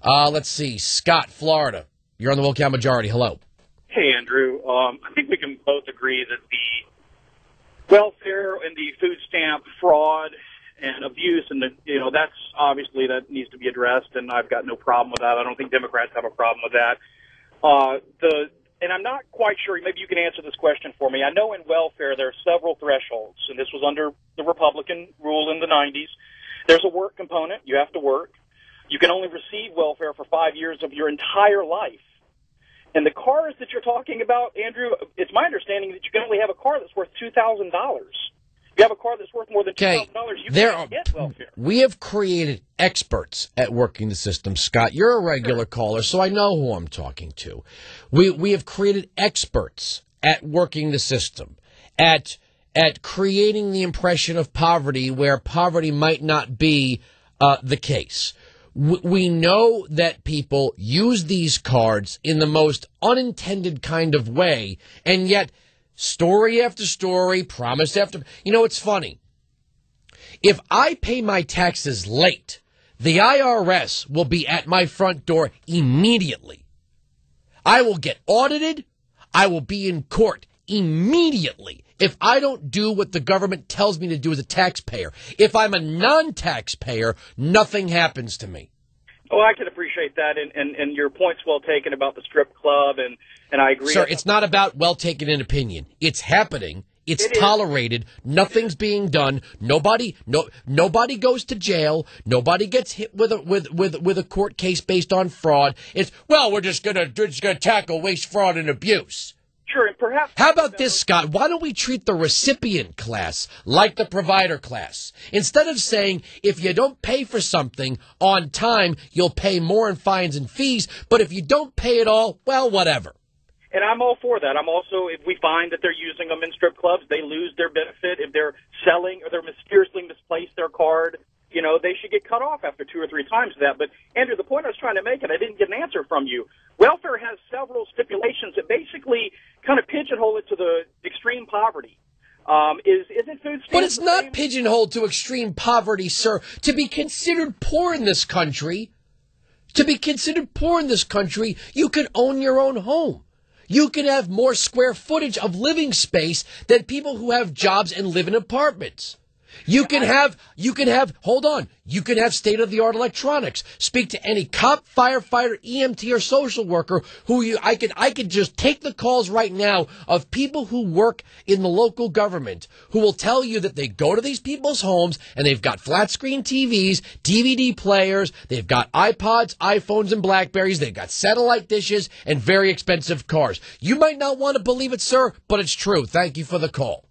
Let's see. Scott, Florida. You're on the Wilkow Majority. Hello. Hey, Andrew. I think we can both agree that the welfare and the food stamp fraud and abuse, and that's obviously that needs to be addressed, and I've got no problem with that. I don't think Democrats have a problem with that. And I'm not quite sure, maybe you can answer this question for me. I know in welfare there are several thresholds, and this was under the Republican rule in the 90s. There's a work component. You have to work. You can only receive welfare for 5 years of your entire life. And the cars that you're talking about, Andrew, it's my understanding that you can only have a car that's worth $2,000. You have a car that's worth more than $2,000, you can't get welfare. We have created experts at working the system, Scott. You're a regular caller, so I know who I'm talking to. We have created experts at working the system, at creating the impression of poverty where poverty might not be the case. We know that people use these cards in the most unintended kind of way, and yet story after story, promise after... it's funny. If I pay my taxes late, the IRS will be at my front door immediately. I will get audited. I will be in court immediately if I don't do what the government tells me to do as a taxpayer. If I'm a non-taxpayer, nothing happens to me. Oh, I can appreciate that, and your point's well taken about the strip club, and I agree. Sir, it's not about well taken in opinion. It's happening. It's tolerated. Nothing's being done. Nobody goes to jail. Nobody gets hit with a court case based on fraud. It's we're just gonna tackle waste, fraud, and abuse. Sure, and perhaps... How about this, Scott? Why don't we treat the recipient class like the provider class? Instead of saying, if you don't pay for something on time, you'll pay more in fines and fees, but if you don't pay it all, well, whatever. And I'm all for that. I'm also, if we find that they're using them in strip clubs, they lose their benefit. If they're selling or they're mysteriously misplaced their card, they should get cut off after 2 or 3 times of that. But, Andrew, the point I was trying to make, and I didn't get an answer from you, welfare has several stipulations that basically kind of pigeonhole it to the extreme poverty. Isn't food stamps... But it's not pigeonholed to extreme poverty, sir. To be considered poor in this country, you can own your own home. You can have more square footage of living space than people who have jobs and live in apartments. You can have state-of-the-art electronics. Speak to any cop, firefighter, EMT, or social worker I could just take the calls right now of people who work in the local government who will tell you that they go to these people's homes and they've got flat screen TVs, DVD players, they've got iPods, iPhones, and Blackberries, they've got satellite dishes, and very expensive cars. You might not want to believe it, sir, but it's true. Thank you for the call.